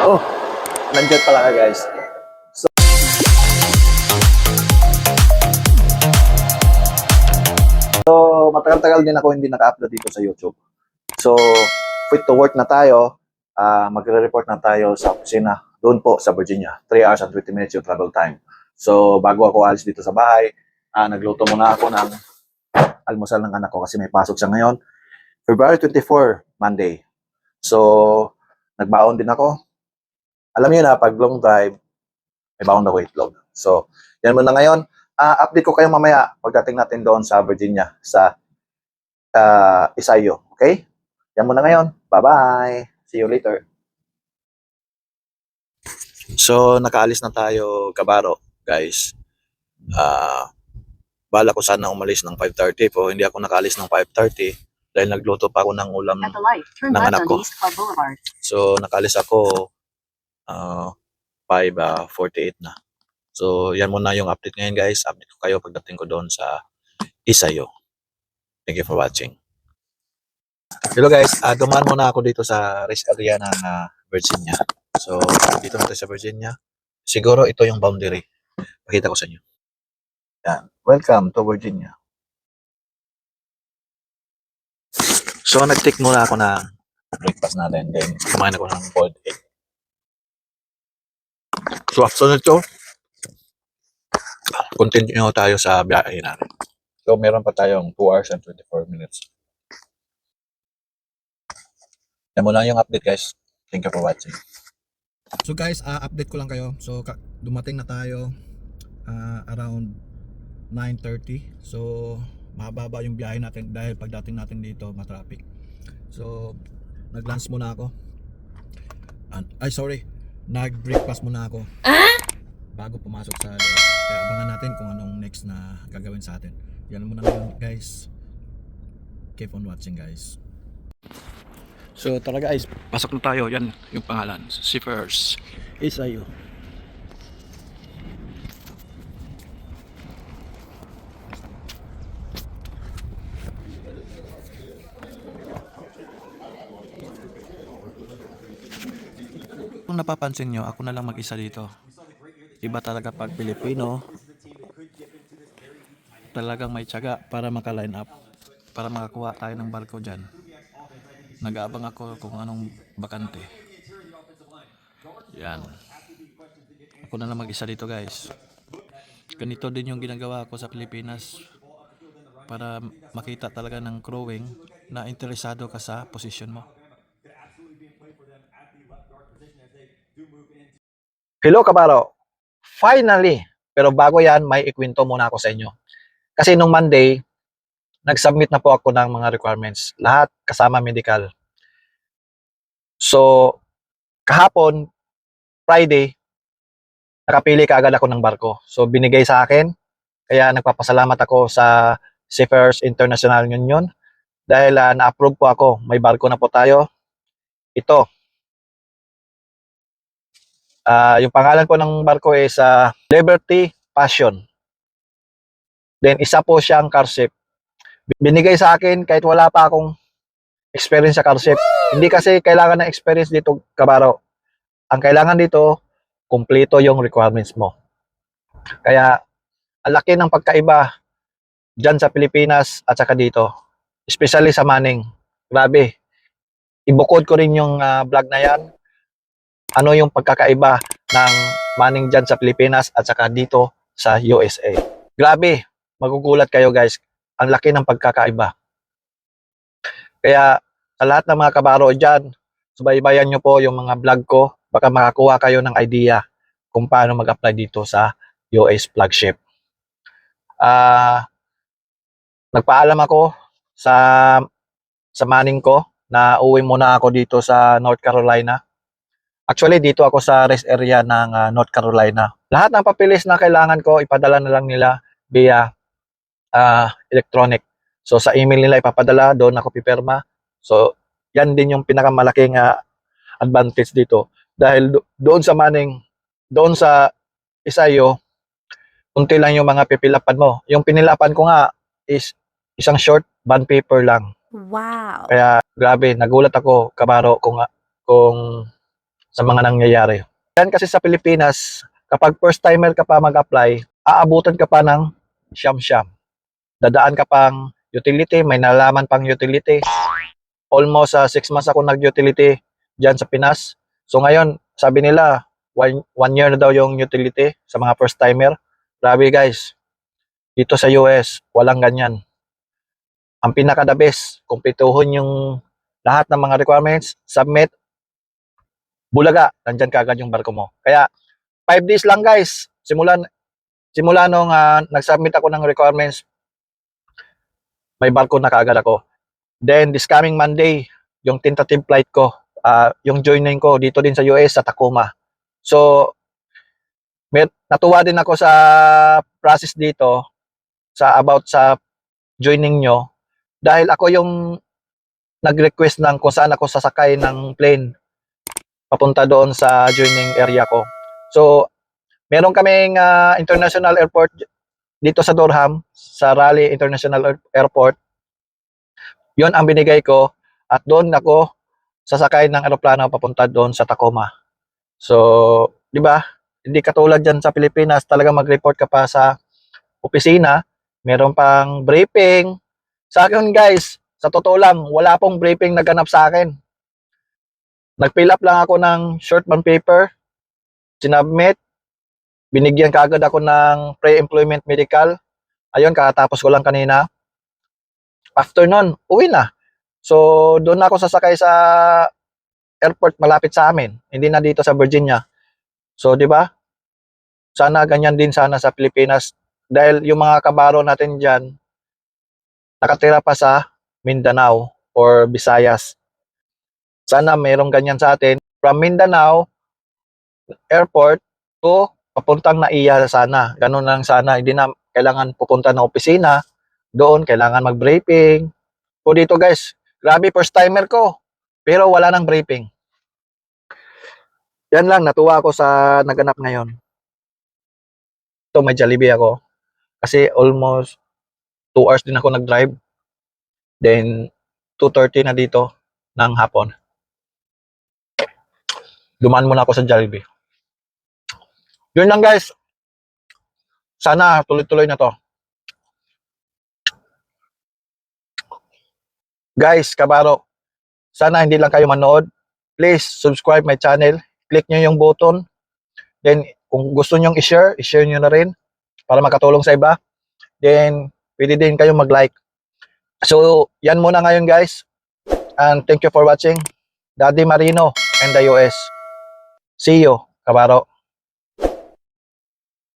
Oh, nandiyan pala ka guys. So, matagal-tagal din ako hindi naka-upload dito sa YouTube. So, fit to work na tayo. Magre-report na tayo sa opisina. Doon po sa Virginia. 3 hours and 20 minutes yung travel time. So, bago ako alis dito sa bahay, nagluto muna ako ng almusal ng anak ko kasi may pasok siya ngayon. February 24, Monday. So, nagbaon din ako. Alam niyo na, pag long drive, may baon ako itlog. So, yan muna ngayon. Update ko kayo mamaya pagdating natin doon sa Virginia, sa Isayo. Okay? Yan muna ngayon. Bye-bye. See you later. So, nakaalis na tayo, Kabaro, guys. Bala ko sana umalis ng 5:30 po. Hindi ako nakaalis ng 5:30 dahil nagluto pa ako ng ulam ng anak ko. So, nakaalis ako 5:48 na. So, yan muna yung update ngayon, guys. Update ko kayo pagdating ko doon sa Isayo. Thank you for watching. Hello guys, dumaan muna ako dito sa rest area ng Virginia. So, dito na tayo sa Virginia. Siguro ito yung boundary. Pakita ko sa inyo. Yan. Welcome to Virginia. So, nag-take muna ako ng breakfast natin. Then, kumain ako ng boiled egg. So, after nito, continue tayo sa biyahe natin. So, meron pa tayong 2 hours and 24 minutes. Yan muna yung update, guys. Thank you for watching. So guys, update ko lang kayo. So dumating na tayo around 9:30. So mababa yung biyahe natin dahil pagdating natin dito matraffic. So nag-lunch muna ako. Nag-breakfast muna ako bago pumasok sa loob. Kaya abangan natin kung anong next na gagawin sa atin. Yan muna ngayon guys. Keep on watching guys. So tara guys, pasok na tayo. Yan yung pangalan, Seafarers Isayo. Kung napapansin nyo, ako na lang mag-isa dito. Iba talaga pag Pilipino, talagang may tiyaga para maka-line up, para makakuha tayo ng barko dyan. Nag-aabang ako kung anong bakante. Yan. Ako na lang mag-isa dito guys. Ganito din yung ginagawa ko sa Pilipinas para makita talaga ng crewing na interesado ka sa posisyon mo. Hello Kabaro. Finally, pero bago yan, may ikwento muna ako sa inyo. Kasi nung Monday, nag-submit na po ako ng mga requirements. Lahat kasama medical. So, kahapon, Friday, nakapili kaagad ako ng barko. So, binigay sa akin. Kaya nagpapasalamat ako sa Seafarers International Union. Dahil na-approve po ako. May barko na po tayo. Ito. Yung pangalan po ng barko is Liberty Passion. Then, isa po siyang car ship. Binigay sa akin kahit wala pa akong experience sa car ship. Hindi kasi kailangan ng experience dito, Kabaro. Ang kailangan dito, kumpleto yung requirements mo. Kaya, ang laki ng pagkaiba dyan sa Pilipinas at saka dito. Especially sa Manning. Grabe. Ibukod ko rin yung vlog na yan. Ano yung pagkakaiba ng Manning dyan sa Pilipinas at saka dito sa USA. Grabe. Magugulat kayo guys. Ang laki ng pagkakaiba. Kaya sa lahat ng mga kabaro dyan, subaybayan nyo po yung mga vlog ko. Baka makakuha kayo ng idea kung paano mag-apply dito sa US flagship. Nagpaalam ako sa Manning ko na uwi muna ako dito sa North Carolina. Actually, dito ako sa rest area ng North Carolina. Lahat ng papeles na kailangan ko, ipadala na lang nila via electronic. So, sa email nila ipapadala, doon ako pipirma. So, yan din yung pinakamalaking advantage dito. Dahil doon sa Manning, doon sa Isayo, kunti lang yung mga pipilapan mo. Yung pinilapan ko nga is isang short bond paper lang. Wow. Kaya grabe, nagulat ako, Kabaro, kung sa mga nangyayari. Yan kasi sa Pilipinas, kapag first timer ka pa mag-apply, aabutan ka pa ng siyam-siyam. Dadaan ka pang utility, may nalaman pang utility. Almost 6 months ako nag-utility dyan sa Pinas. So ngayon, sabi nila, one year na daw yung utility sa mga first timer. Grabe guys, dito sa US, walang ganyan. Ang pinaka-the best, kumpletuhin yung lahat ng mga requirements, submit, bulaga, nandyan kaagad yung barko mo. Kaya, 5 days lang guys, simula nung nag-submit ako ng requirements, may barko na kaagad ako. Then, this coming Monday, yung tentative flight ko, yung joining ko dito din sa US, sa Tacoma. So, natuwa din ako sa process dito, about sa joining nyo, dahil ako yung nag-request ng kung saan ako sasakay ng plane papunta doon sa joining area ko. So, meron kaming international airport dito sa Durham, sa Raleigh International Airport. Yon ang binigay ko at doon ako sasakay ng eroplano papunta doon sa Tacoma. So, di ba? Hindi katulad dyan sa Pilipinas, talaga mag-report ka pa sa opisina, meron pang briefing. Sa akin guys, sa totoo lang, wala pong briefing naganap sa akin. Nag-fill up lang ako ng short bond paper, sinubmit, binigyan kaagad ako ng pre-employment medical. Ayun, kakatapos ko lang kanina. After nun, uwi na. So, doon na ako sasakay sa airport malapit sa amin, hindi na dito sa Virginia. So, di ba? Sana ganyan din sana sa Pilipinas. Dahil yung mga kabaro natin dyan, nakatira pa sa Mindanao or Visayas. Sana mayroong ganyan sa atin. From Mindanao Airport to papuntang Naiya sana. Ganun lang sana. Hindi na kailangan pupunta ng opisina. Doon, kailangan mag-briefing. O dito guys, grabe, first timer ko. Pero wala nang briefing. Yan lang, natuwa ako sa naganap ngayon. Ito, may Jollibee ako. Kasi almost 2 hours din ako nag-drive. Then, 2:30 na dito ng hapon. Dumaan muna ako sa Jollibee. Yun lang guys. Sana tuloy-tuloy na to. Guys, kabaro, sana hindi lang kayo manood. Please subscribe my channel. Click nyo yung button. Then, kung gusto nyo i-share nyo na rin para makatulong sa iba. Then, pwede din kayo mag-like. So, yan muna ngayon guys. And thank you for watching. Daddy Marino and the US. See you, kabaro.